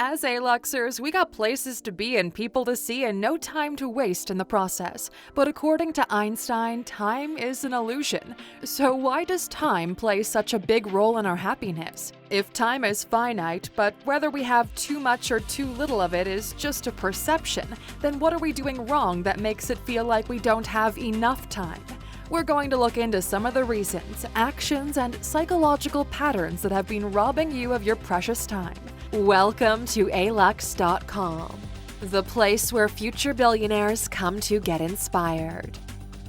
As Aluxers, we got places to be and people to see and no time to waste in the process. But according to Einstein, time is an illusion. So why does time play such a big role in our happiness? If time is finite, but whether we have too much or too little of it is just a perception, then what are we doing wrong that makes it feel like we don't have enough time? We're going to look into some of the reasons, actions, and psychological patterns that have been robbing you of your precious time. Welcome to Alux.com, the place where future billionaires come to get inspired.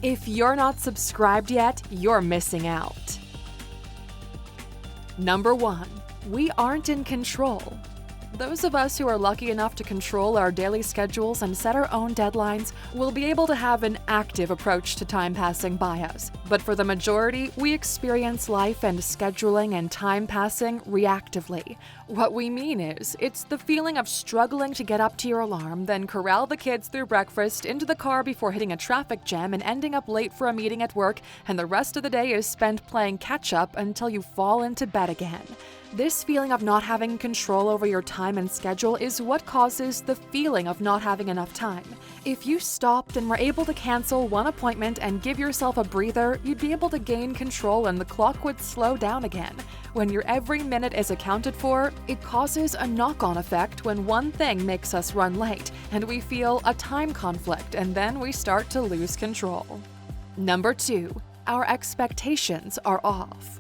If you're not subscribed yet, you're missing out. Number 1. We aren't in control. Those of us who are lucky enough to control our daily schedules and set our own deadlines will be able to have an active approach to time passing by us. But for the majority, we experience life and scheduling and time passing reactively. What we mean is, it's the feeling of struggling to get up to your alarm, then corral the kids through breakfast, into the car before hitting a traffic jam and ending up late for a meeting at work, and the rest of the day is spent playing catch-up until you fall into bed again. This feeling of not having control over your time and schedule is what causes the feeling of not having enough time. If you stopped and were able to cancel one appointment and give yourself a breather, you'd be able to gain control and the clock would slow down again. When your every minute is accounted for, it causes a knock-on effect when one thing makes us run late, and we feel a time conflict, and then we start to lose control. Number 2. Our expectations are off.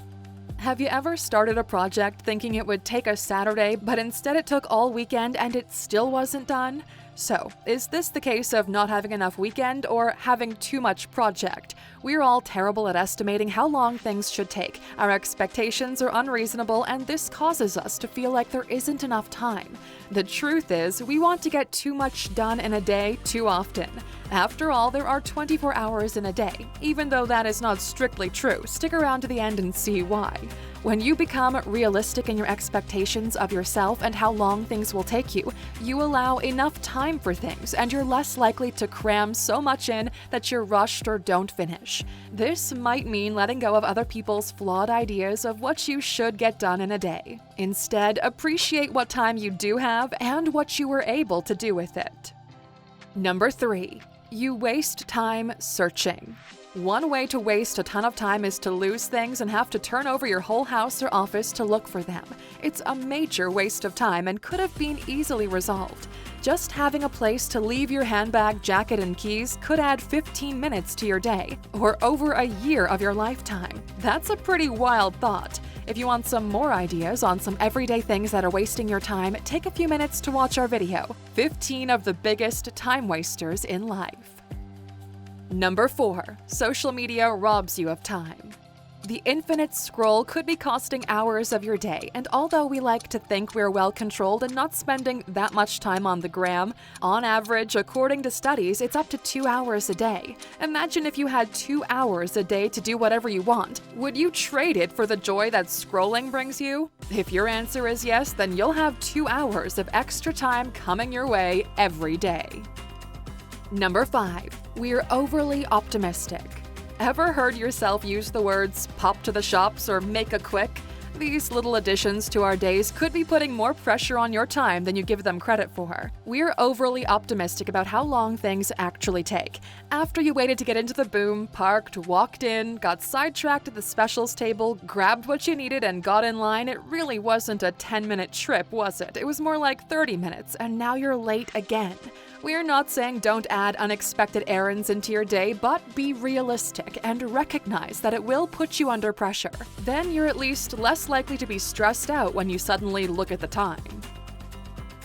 Have you ever started a project thinking it would take a Saturday, but instead it took all weekend and it still wasn't done? So, is this the case of not having enough weekend or having too much project? We're all terrible at estimating how long things should take. Our expectations are unreasonable, and this causes us to feel like there isn't enough time. The truth is, we want to get too much done in a day too often. After all, there are 24 hours in a day. Even though that is not strictly true, stick around to the end and see why. When you become realistic in your expectations of yourself and how long things will take you, you allow enough time for things, and you're less likely to cram so much in that you're rushed or don't finish. This might mean letting go of other people's flawed ideas of what you should get done in a day. Instead, appreciate what time you do have and what you were able to do with it. Number 3. You waste time searching. One way to waste a ton of time is to lose things and have to turn over your whole house or office to look for them. It's a major waste of time and could have been easily resolved. Just having a place to leave your handbag, jacket, and keys could add 15 minutes to your day, or over a year of your lifetime. That's a pretty wild thought. If you want some more ideas on some everyday things that are wasting your time, take a few minutes to watch our video, 15 of the biggest time wasters in life. Number 4. Social media robs you of time. The infinite scroll could be costing hours of your day, and although we like to think we're well controlled and not spending that much time on the gram, on average, according to studies, it's up to 2 hours a day. Imagine if you had 2 hours a day to do whatever you want. Would you trade it for the joy that scrolling brings you? If your answer is yes, then you'll have 2 hours of extra time coming your way every day. Number 5. We're overly optimistic. Ever heard yourself use the words pop to the shops or make a quick? These little additions to our days could be putting more pressure on your time than you give them credit for. We're overly optimistic about how long things actually take. After you waited to get into the boom, parked, walked in, got sidetracked at the specials table, grabbed what you needed, and got in line, it really wasn't a 10-minute trip, was it? It was more like 30 minutes, and now you're late again. We're not saying don't add unexpected errands into your day, but be realistic and recognize that it will put you under pressure. Then you're at least less likely to be stressed out when you suddenly look at the time.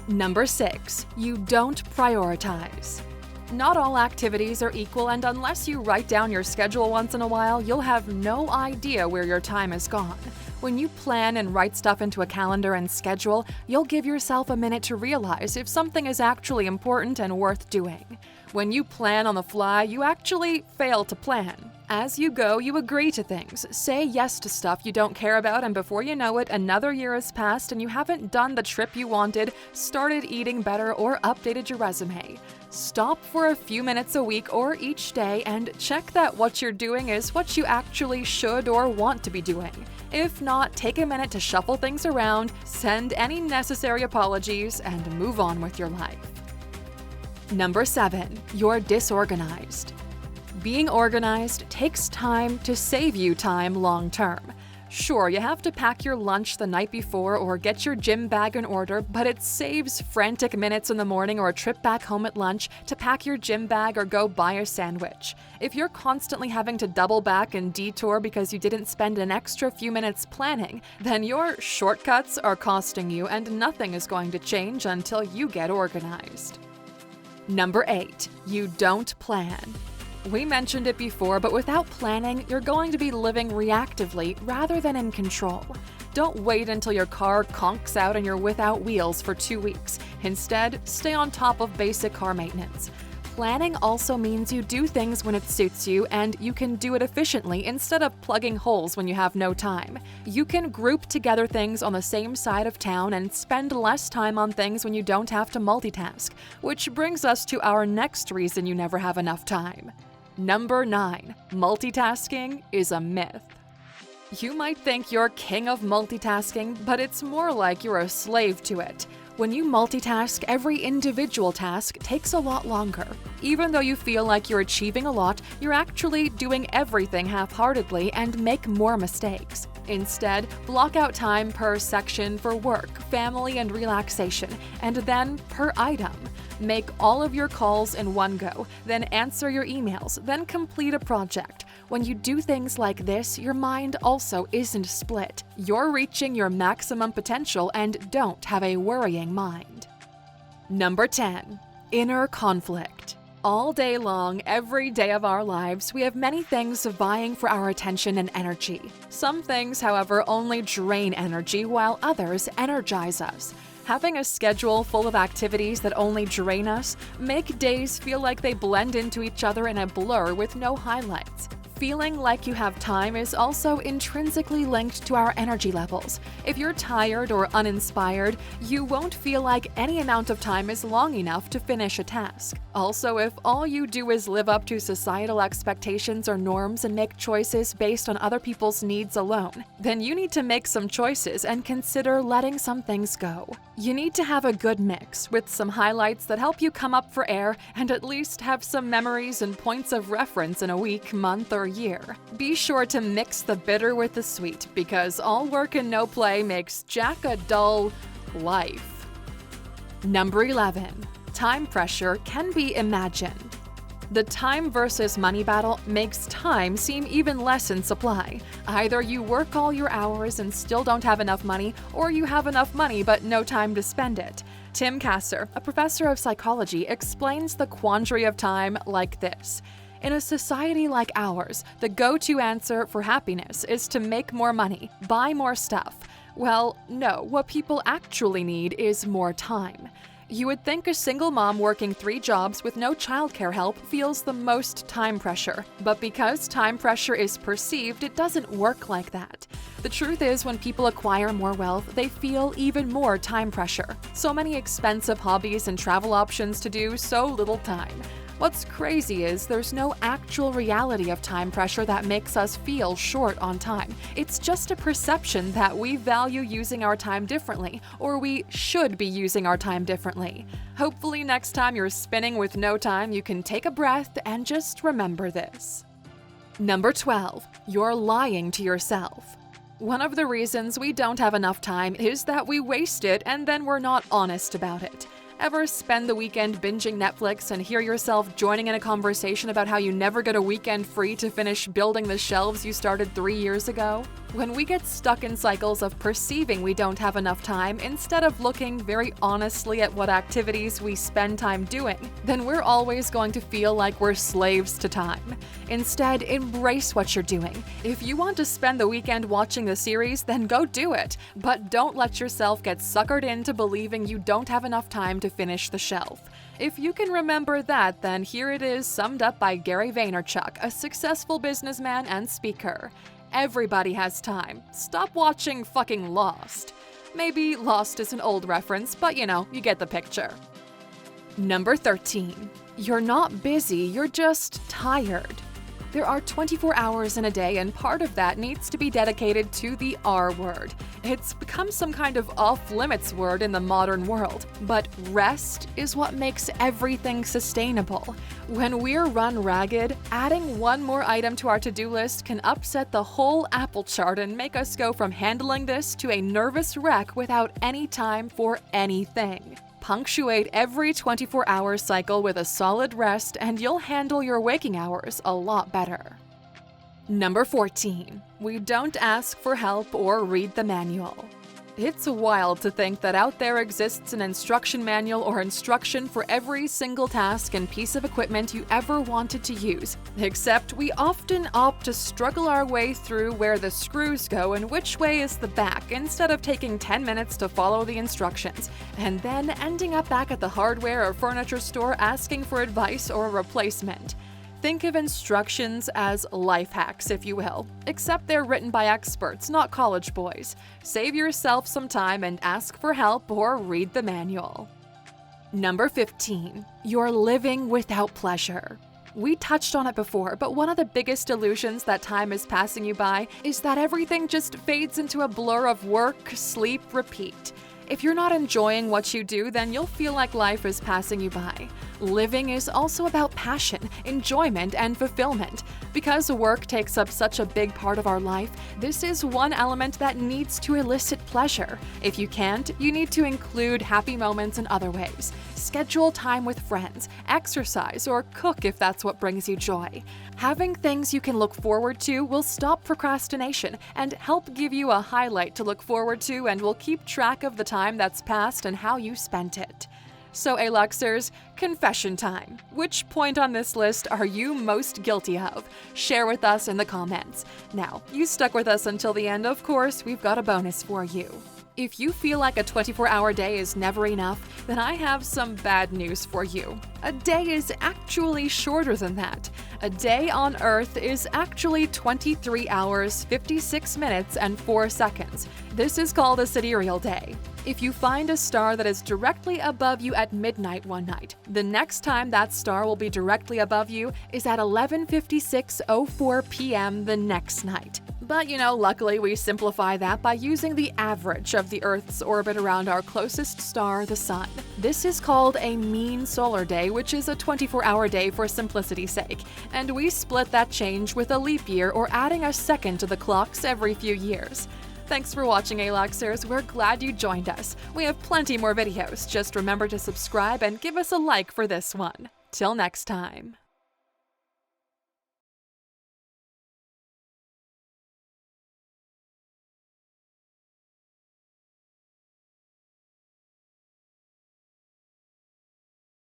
Number 6. You don't prioritize. Not all activities are equal, and unless you write down your schedule once in a while, you'll have no idea where your time is gone. When you plan and write stuff into a calendar and schedule, you'll give yourself a minute to realize if something is actually important and worth doing. When you plan on the fly, you actually fail to plan. As you go, you agree to things, say yes to stuff you don't care about, and before you know it, another year has passed and you haven't done the trip you wanted, started eating better, or updated your resume. Stop for a few minutes a week or each day and check that what you're doing is what you actually should or want to be doing. If not, take a minute to shuffle things around, send any necessary apologies, and move on with your life. Number 7. You're disorganized. Being organized takes time to save you time long term. Sure, you have to pack your lunch the night before or get your gym bag in order, but it saves frantic minutes in the morning or a trip back home at lunch to pack your gym bag or go buy a sandwich. If you're constantly having to double back and detour because you didn't spend an extra few minutes planning, then your shortcuts are costing you and nothing is going to change until you get organized. Number 8. You don't plan. We mentioned it before, but without planning, you're going to be living reactively rather than in control. Don't wait until your car conks out and you're without wheels for 2 weeks. Instead, stay on top of basic car maintenance. Planning also means you do things when it suits you and you can do it efficiently instead of plugging holes when you have no time. You can group together things on the same side of town and spend less time on things when you don't have to multitask, which brings us to our next reason you never have enough time. Number 9. Multitasking is a myth. You might think you're king of multitasking, but it's more like you're a slave to it. When you multitask, every individual task takes a lot longer. Even though you feel like you're achieving a lot, you're actually doing everything half-heartedly and make more mistakes. Instead, block out time per section for work, family, and relaxation, and then per item. Make all of your calls in one go, then answer your emails, then complete a project. When you do things like this, your mind also isn't split. You're reaching your maximum potential and don't have a worrying mind. Number 10. Inner conflict. All day long, every day of our lives, we have many things vying for our attention and energy. Some things, however, only drain energy, while others energize us. Having a schedule full of activities that only drain us make days feel like they blend into each other in a blur with no highlights. Feeling like you have time is also intrinsically linked to our energy levels. If you're tired or uninspired, you won't feel like any amount of time is long enough to finish a task. Also, if all you do is live up to societal expectations or norms and make choices based on other people's needs alone, then you need to make some choices and consider letting some things go. You need to have a good mix with some highlights that help you come up for air and at least have some memories and points of reference in a week, month, or year. Be sure to mix the bitter with the sweet, because all work and no play makes Jack a dull life. Number 11. Time pressure can be imagined. The time versus money battle makes time seem even less in supply. Either you work all your hours and still don't have enough money, or you have enough money but no time to spend it. Tim Kasser, a professor of psychology, explains the quandary of time like this. In a society like ours, the go-to answer for happiness is to make more money, buy more stuff. Well, no, what people actually need is more time. You would think a single mom working 3 jobs with no childcare help feels the most time pressure. But because time pressure is perceived, it doesn't work like that. The truth is, when people acquire more wealth, they feel even more time pressure. So many expensive hobbies and travel options to do so little time. What's crazy is there's no actual reality of time pressure that makes us feel short on time. It's just a perception that we value using our time differently, or we should be using our time differently. Hopefully next time you're spinning with no time, you can take a breath and just remember this. Number 12. You're lying to yourself. One of the reasons we don't have enough time is that we waste it and then we're not honest about it. Ever spend the weekend binging Netflix and hear yourself joining in a conversation about how you never get a weekend free to finish building the shelves you started 3 years ago? When we get stuck in cycles of perceiving we don't have enough time instead of looking very honestly at what activities we spend time doing, then we're always going to feel like we're slaves to time. Instead, embrace what you're doing. If you want to spend the weekend watching the series, then go do it. But don't let yourself get suckered into believing you don't have enough time to finish the shelf. If you can remember that, then here it is summed up by Gary Vaynerchuk, a successful businessman and speaker. Everybody has time. Stop watching fucking Lost. Maybe Lost is an old reference, but you get the picture. Number 13. You're not busy, you're just tired. There are 24 hours in a day, and part of that needs to be dedicated to the R word. It's become some kind of off-limits word in the modern world, but rest is what makes everything sustainable. When we're run ragged, adding one more item to our to-do list can upset the whole apple chart and make us go from handling this to a nervous wreck without any time for anything. Punctuate every 24-hour cycle with a solid rest, and you'll handle your waking hours a lot better. Number 14. We don't ask for help or read the manual. It's wild to think that out there exists an instruction manual or instruction for every single task and piece of equipment you ever wanted to use, except we often opt to struggle our way through where the screws go and which way is the back instead of taking 10 minutes to follow the instructions, and then ending up back at the hardware or furniture store asking for advice or a replacement. Think of instructions as life hacks, if you will, except they're written by experts, not college boys. Save yourself some time and ask for help or read the manual. Number 15. You're living without pleasure. We touched on it before, but one of the biggest illusions that time is passing you by is that everything just fades into a blur of work, sleep, repeat. If you're not enjoying what you do, then you'll feel like life is passing you by. Living is also about passion, enjoyment, and fulfillment. Because work takes up such a big part of our life, this is one element that needs to elicit pleasure. If you can't, you need to include happy moments in other ways. Schedule time with friends, exercise, or cook if that's what brings you joy. Having things you can look forward to will stop procrastination and help give you a highlight to look forward to, and will keep track of the time that's passed and how you spent it. So, Aluxers, confession time. Which point on this list are you most guilty of? Share with us in the comments. Now, you stuck with us until the end, of course, we've got a bonus for you. If you feel like a 24-hour day is never enough, then I have some bad news for you. A day is actually shorter than that. A day on Earth is actually 23 hours, 56 minutes, and 4 seconds. This is called a sidereal day. If you find a star that is directly above you at midnight one night, the next time that star will be directly above you is at 11:56:04 p.m. the next night. But luckily we simplify that by using the average of the Earth's orbit around our closest star, the Sun. This is called a mean solar day, which is a 24-hour day for simplicity's sake, and we split that change with a leap year or adding a second to the clocks every few years. Thanks for watching, Aluxers. We're glad you joined us. We have plenty more videos. Just remember to subscribe and give us a like for this one. Till next time.